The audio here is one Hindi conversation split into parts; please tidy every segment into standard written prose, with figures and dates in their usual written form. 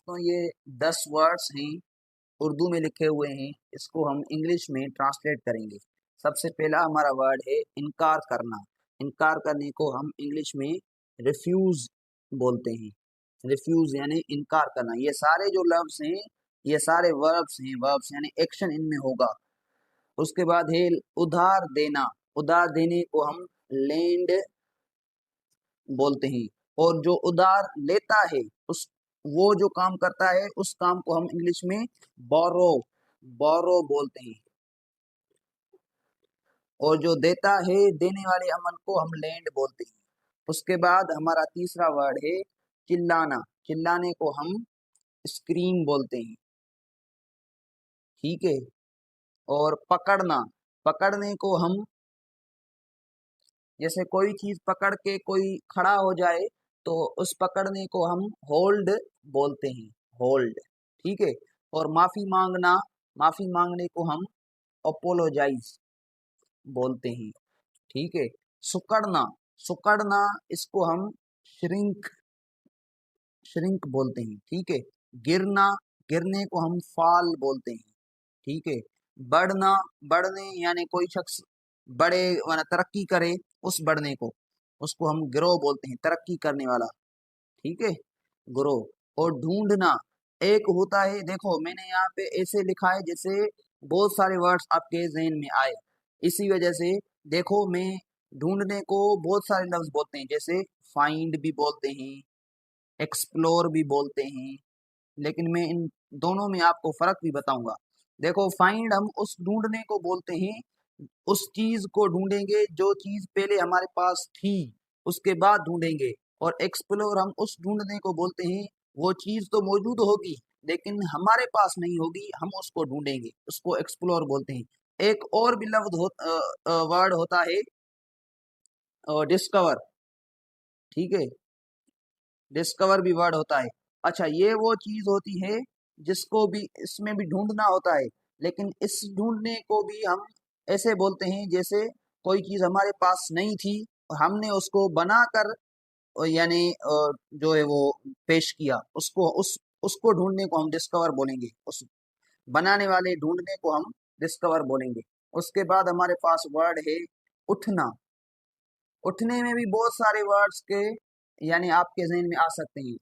तो ये 10 वर्ड्स हैं, उर्दू में लिखे हुए हैं, इसको हम इंग्लिश में ट्रांसलेट करेंगे। सबसे पहला हमारा वर्ड है इनकार करना। इनकार करने को हम इंग्लिश में रिफ्यूज बोलते हैं। रिफ्यूज यानी इनकार करना। ये सारे जो लफ्ज हैं ये सारे वर्ब्स हैं, वर्ब्स यानी एक्शन इनमें होगा। उसके बाद है उधार देना। उधार देने को हम लेंड बोलते हैं। और जो उधार लेता है उस वो जो काम करता है उस काम को हम इंग्लिश में बोरो बोरो बोलते हैं। और जो देता है देने वाले अमल को हम लैंड बोलते हैं। उसके बाद हमारा तीसरा वर्ड है चिल्लाना। चिल्लाने को हम स्क्रीम बोलते हैं, ठीक है। और पकड़ना, पकड़ने को हम, जैसे कोई चीज पकड़ के कोई खड़ा हो जाए तो उस पकड़ने को हम होल्ड बोलते हैं, होल्ड, ठीक है। और माफी मांगना, माफी मांगने को हम अपोलोजाइज बोलते हैं, ठीक है। सुकड़ना, सुकड़ना इसको हम श्रिंक श्रिंक बोलते हैं, ठीक है। गिरना, गिरने को हम फॉल बोलते हैं, ठीक है। बढ़ना, बढ़ने यानी कोई शख्स बड़े माना तरक्की करे, उस बढ़ने को उसको हम ग्रो बोलते हैं, तरक्की करने वाला, ठीक है, ग्रो। और ढूंढना एक होता है, देखो मैंने यहाँ पे ऐसे लिखा है जैसे बहुत सारे वर्ड्स आपके जहन में आए, इसी वजह से देखो मैं ढूंढने को बहुत सारे लफ्ज बोलते हैं, जैसे फाइंड भी बोलते हैं, एक्सप्लोर भी बोलते हैं, लेकिन मैं इन दोनों में आपको फर्क भी बताऊंगा। देखो फाइंड हम उस ढूंढने को बोलते हैं, उस चीज को ढूंढेंगे जो चीज पहले हमारे पास थी उसके बाद ढूंढेंगे। और एक्सप्लोर हम उस ढूंढने को बोलते हैं, वो चीज तो मौजूद होगी लेकिन हमारे पास नहीं होगी, हम उसको ढूंढेंगे, उसको एक्सप्लोर बोलते हैं। एक और भी लफ्ज वर्ड होता है डिस्कवर, ठीक है, डिस्कवर भी वर्ड होता है। अच्छा, ये वो चीज होती है जिसको भी इसमें भी ढूंढना होता है, लेकिन इस ढूंढने को भी हम ऐसे बोलते हैं जैसे कोई चीज हमारे पास नहीं थी और हमने उसको बनाकर यानी जो है वो पेश किया, उसको उसको ढूंढने को हम डिस्कवर बोलेंगे, उस बनाने वाले ढूंढने को हम डिस्कवर बोलेंगे। उसके बाद हमारे पास वर्ड है उठना। उठने में भी बहुत सारे वर्ड्स के यानी आपके जहन में आ सकते हैं।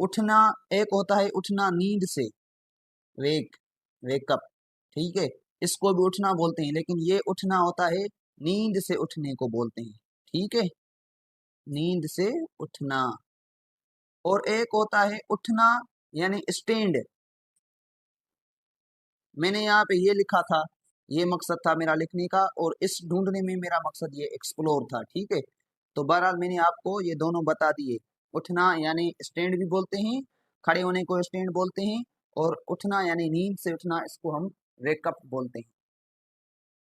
उठना एक होता है उठना नींद से, वेक, वेकअप, ठीक है, इसको भी उठना बोलते हैं, लेकिन ये उठना होता है नींद से उठने को बोलते हैं, ठीक है, नींद से उठना। और एक होता है उठना यानी स्टैंड। मैंने यहाँ पे ये लिखा था, ये मकसद था मेरा लिखने का, और इस ढूंढने में मेरा मकसद ये एक्सप्लोर था, ठीक है। तो बहरहाल मैंने आपको ये दोनों बता दिए। उठना यानी स्टैंड भी बोलते हैं, खड़े होने को स्टैंड बोलते हैं, और उठना यानी नींद से उठना इसको हम वेकअप बोलते हैं।